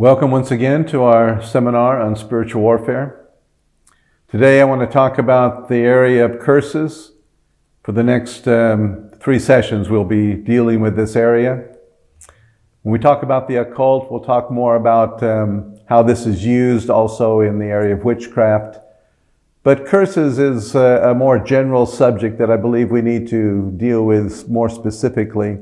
Welcome once again to our seminar on spiritual warfare. Today I want to talk about the area of curses. For the next 3 sessions we'll be dealing with this area. When we talk about the occult, we'll talk more about how this is used also in the area of witchcraft. But curses is a more general subject that I believe we need to deal with more specifically.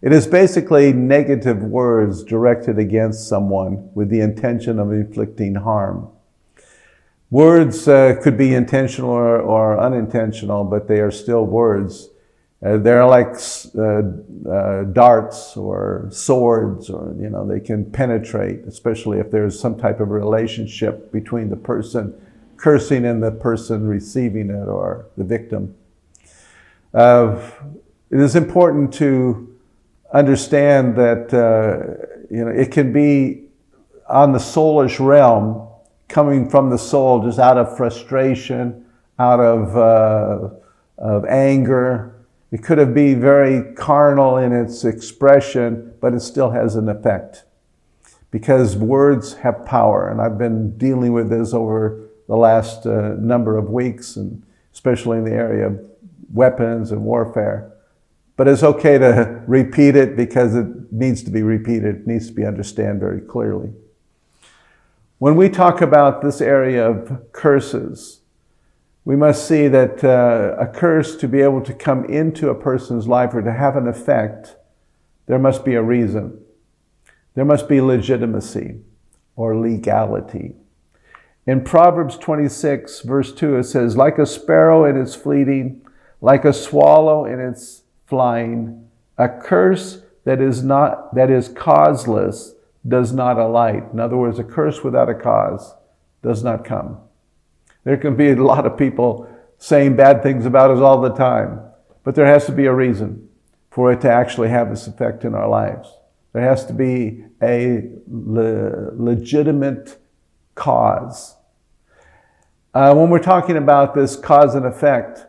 It is basically negative words directed against someone with the intention of inflicting harm. Words could be intentional or unintentional, but they are still words. They're like darts or swords, or they can penetrate, especially if there's some type of relationship between the person cursing and the person receiving it or the victim. It is important to understand that it can be on the soulish realm, coming from the soul, just out of frustration, out of anger. It could be very carnal in its expression, but it still has an effect, because words have power. And I've been dealing with this over the last number of weeks, and especially in the area of weapons and warfare. But it's okay to repeat it because it needs to be repeated. It needs to be understood very clearly. When we talk about this area of curses, we must see that a curse, to be able to come into a person's life or to have an effect, there must be a reason. There must be legitimacy or legality. In Proverbs 26, verse 2, it says, "Like a sparrow in its fleeting, like a swallow in its flying, a curse that is causeless does not alight." In other words, a curse without a cause does not come. There can be a lot of people saying bad things about us all the time, but there has to be a reason for it to actually have this effect in our lives. There has to be a legitimate cause. When we're talking about this cause and effect,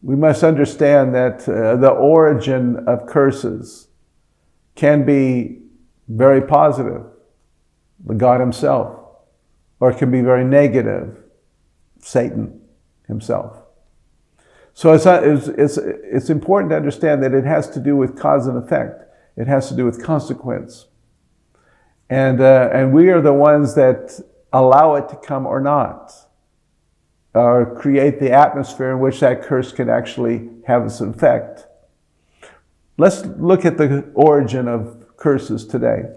we must understand that the origin of curses can be very positive, God himself, or it can be very negative, Satan himself. So it's important to understand that it has to do with cause and effect. It has to do with consequence. And we are the ones that allow it to come or not, or create the atmosphere in which that curse can actually have its effect. Let's look at the origin of curses today.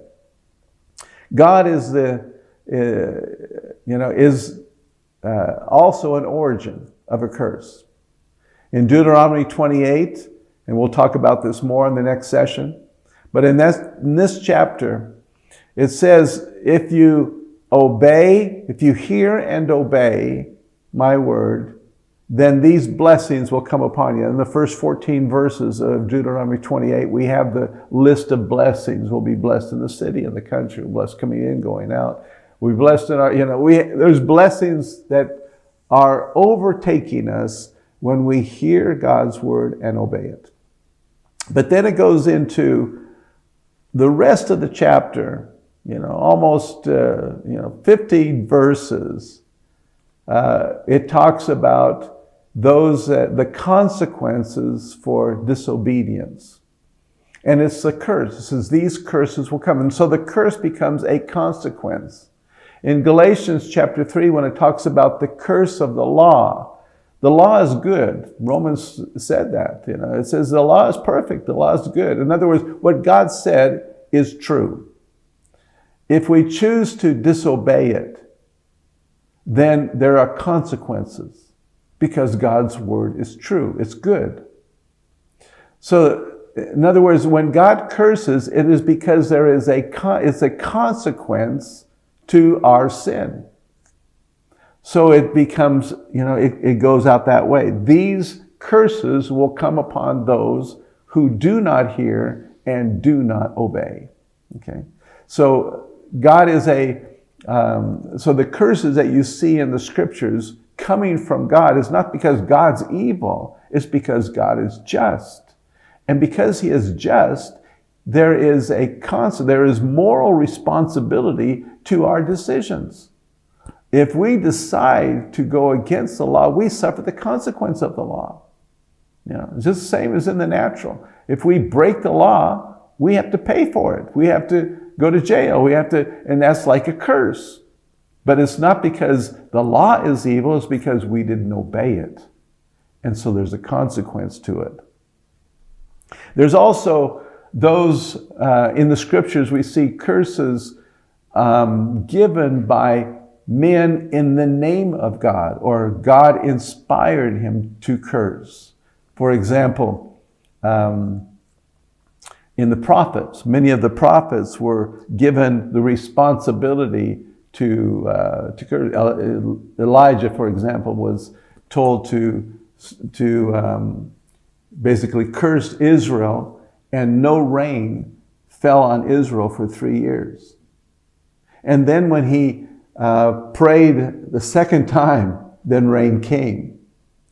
God is also an origin of a curse. In Deuteronomy 28, and we'll talk about this more in the next session, but in this chapter, it says, if you hear and obey my word, then these blessings will come upon you. In the first 14 verses of Deuteronomy 28, we have the list of blessings. We'll be blessed in the city and the country. We're blessed coming in, going out. We're blessed in our, there's blessings that are overtaking us when we hear God's word and obey it. But then it goes into the rest of the chapter, almost 50 verses. It talks about the consequences for disobedience. And it's the curse. It says these curses will come. And so the curse becomes a consequence. In Galatians chapter 3, when it talks about the curse of the law is good. Romans said that. It says the law is perfect. The law is good. In other words, what God said is true. If we choose to disobey it, then there are consequences, because God's word is true. It's good. So, in other words, when God curses, it is because there is it's a consequence to our sin. So it becomes, it goes out that way. These curses will come upon those who do not hear and do not obey. Okay? So God is so the curses that you see in the scriptures coming from God is not because God's evil, it's because God is just. And because he is just, there is moral responsibility to our decisions. If we decide to go against the law, we suffer the consequence of the law. It's just the same as in the natural. If we break the law, we have to pay for it. We have to go to jail. And that's like a curse. But it's not because the law is evil, it's because we didn't obey it. And so there's a consequence to it. There's also those, in the scriptures, we see curses given by men in the name of God, or God inspired him to curse. For example, in the prophets, many of the prophets were given the responsibility to curse. Elijah, for example, was told to basically curse Israel, and no rain fell on Israel for 3 years. And then when he prayed the second time, then rain came.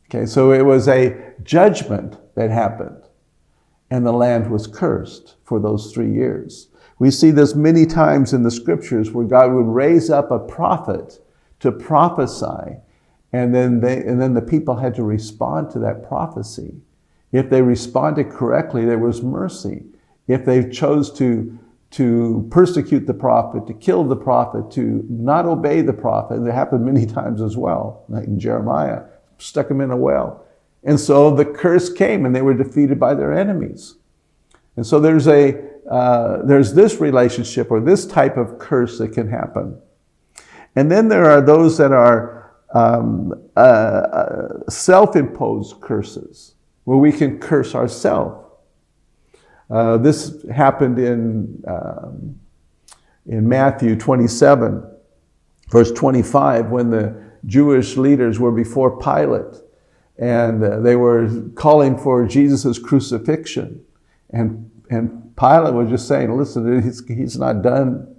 Okay, so it was a judgment that happened, and the land was cursed for those 3 years. We see this many times in the scriptures where God would raise up a prophet to prophesy, and then the people had to respond to that prophecy. If they responded correctly, there was mercy. If they chose to persecute the prophet, to kill the prophet, to not obey the prophet, and it happened many times as well, like in Jeremiah, stuck him in a well. And so the curse came, and they were defeated by their enemies. And so there's this relationship, or this type of curse that can happen. And then there are those that are self-imposed curses, where we can curse ourselves. This happened in Matthew 27, verse 25, when the Jewish leaders were before Pilate, and they were calling for Jesus' crucifixion. And Pilate was just saying, listen, he's not done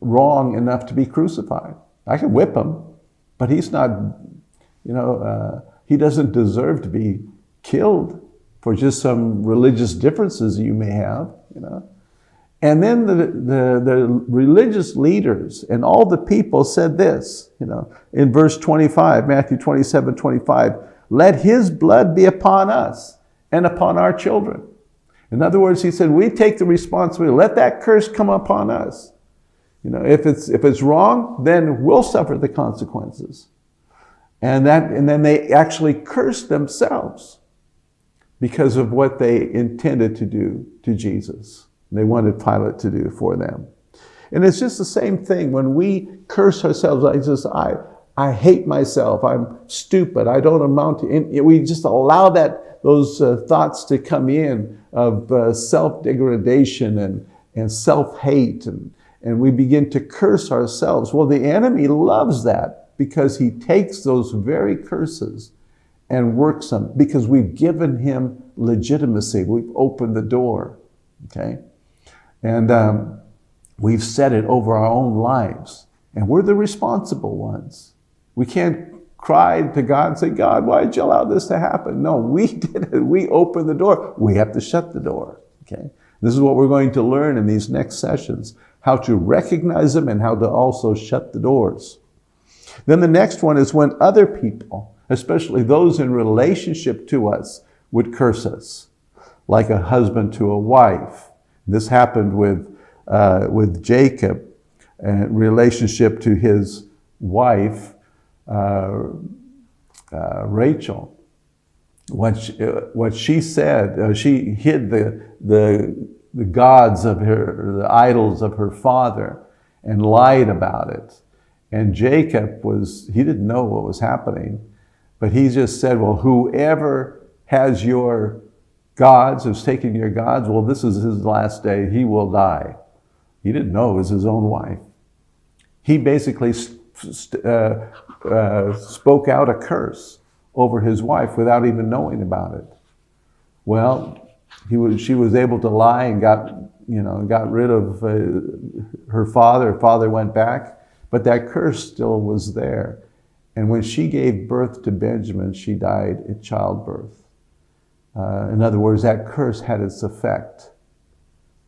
wrong enough to be crucified. I can whip him, but he's not, he doesn't deserve to be killed for just some religious differences you may have, And then the religious leaders and all the people said this, in verse 25, Matthew 27:25, let his blood be upon us and upon our children. In other words, he said, we take the responsibility. Let that curse come upon us. If it's wrong, then we'll suffer the consequences. And then they actually cursed themselves because of what they intended to do to Jesus. They wanted Pilate to do for them. And it's just the same thing when we curse ourselves. I hate myself. I'm stupid. I don't amount to anything. We just allow those thoughts to come in of self-degradation and self-hate, and we begin to curse ourselves. Well, the enemy loves that because he takes those very curses and works them, because we've given him legitimacy. We've opened the door, okay? And we've set it over our own lives, and we're the responsible ones. We can't cry to God and say, God, why did you allow this to happen? No, we did it. We opened the door. We have to shut the door, okay? This is what we're going to learn in these next sessions, how to recognize them and how to also shut the doors. Then the next one is when other people, especially those in relationship to us, would curse us, like a husband to a wife. This happened with Jacob in relationship to his wife, Rachel. What she said, she hid the gods of the idols of her father, and lied about it. And Jacob he didn't know what was happening, but he just said, well, whoever has your gods, who's taken your gods, well, this is his last day. He will die. He didn't know it was his own wife. He basically spoke out a curse over his wife without even knowing about it. Well, she was able to lie and got rid of her father. Her father went back, but that curse still was there. And when she gave birth to Benjamin, she died in childbirth. In other words, that curse had its effect.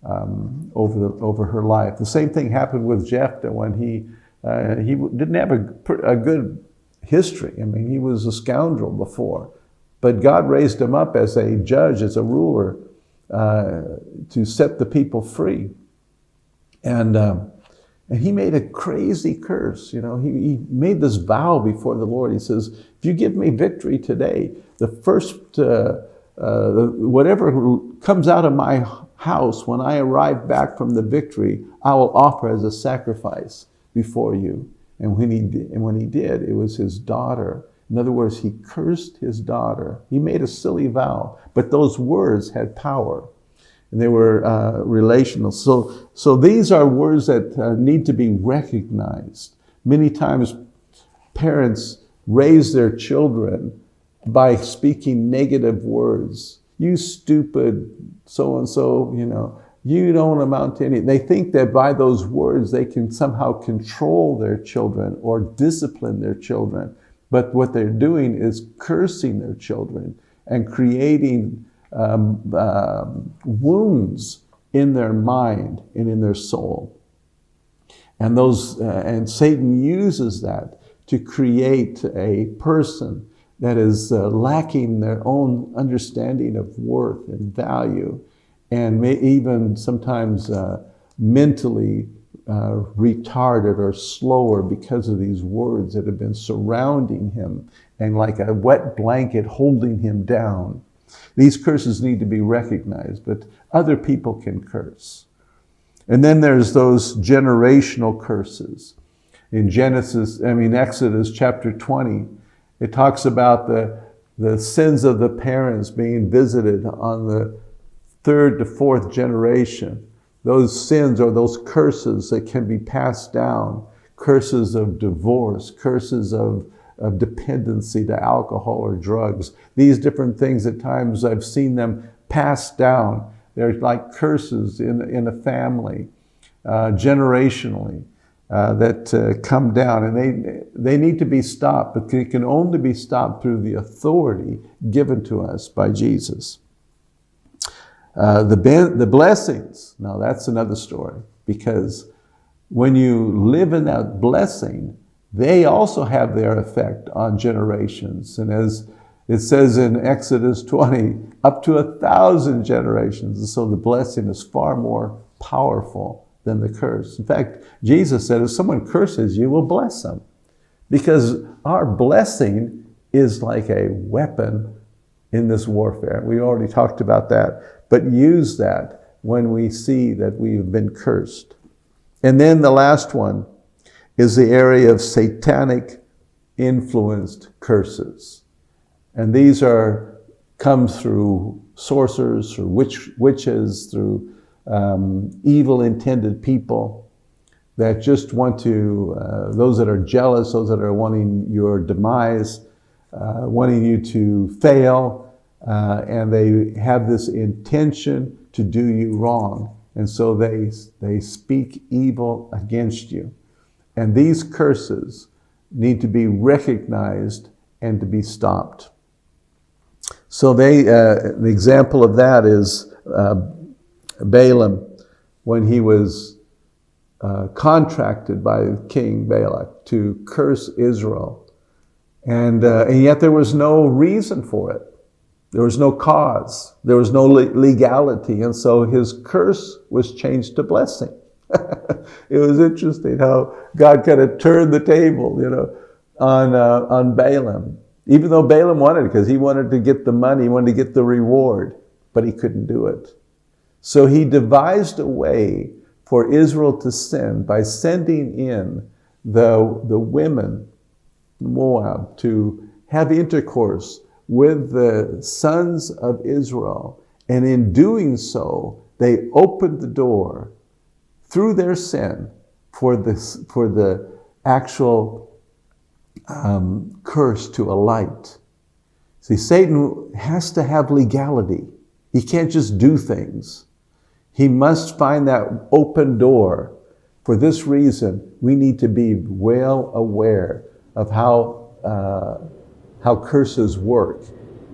over her life. The same thing happened with Jephthah when he didn't have a good history. I mean, he was a scoundrel before, but God raised him up as a judge, as a ruler, to set the people free. And he made a crazy curse. You know, he made this vow before the Lord. He says, if you give me victory today, the first, whatever comes out of my house when I arrive back from the victory, I will offer as a sacrifice before you. And when he did, it was his daughter. In other words, he cursed his daughter. He made a silly vow, but those words had power. And they were relational. So these are words that need to be recognized. Many times parents raise their children by speaking negative words. You stupid so-and-so, you know, you don't amount to anything. They think that by those words they can somehow control their children or discipline their children. But what they're doing is cursing their children and creating wounds in their mind and in their soul. And and Satan uses that to create a person that is lacking their own understanding of worth and value, and may even sometimes mentally retarded or slower because of these words that have been surrounding him and like a wet blanket holding him down. These curses need to be recognized, but other people can curse. And then there's those generational curses. In Exodus chapter 20, it talks about the sins of the parents being visited on the third to fourth generation. Those sins or those curses that can be passed down, curses of divorce, curses of dependency to alcohol or drugs. These different things, at times I've seen them passed down. They're like curses in a family, generationally, that come down, and they need to be stopped, but they can only be stopped through the authority given to us by Jesus. The blessings, now that's another story, because when you live in that blessing, they also have their effect on generations. And as it says in Exodus 20, up to 1,000 generations. And so the blessing is far more powerful than the curse. In fact, Jesus said, if someone curses you, we'll bless them. Because our blessing is like a weapon in this warfare. We already talked about that. But use that when we see that we've been cursed. And then the last one is the area of satanic influenced curses. And these come through sorcerers, through witches, through evil intended people that just want to, those that are jealous, those that are wanting your demise, wanting you to fail, and they have this intention to do you wrong. And so they speak evil against you. And these curses need to be recognized and to be stopped. So the example of that is Balaam, when he was contracted by King Balak to curse Israel. And yet there was no reason for it. There was no cause. There was no legality. And so his curse was changed to blessing. It was interesting how God kind of turned the table, on Balaam. Even though Balaam wanted it, because he wanted to get the money, he wanted to get the reward, but he couldn't do it. So he devised a way for Israel to sin by sending in the women, Moab, to have intercourse with the sons of Israel. And in doing so, they opened the door through their sin for the actual curse to alight. See, Satan has to have legality. He can't just do things. He must find that open door. For this reason, we need to be well aware of how curses work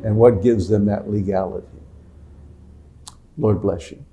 and what gives them that legality. Lord bless you.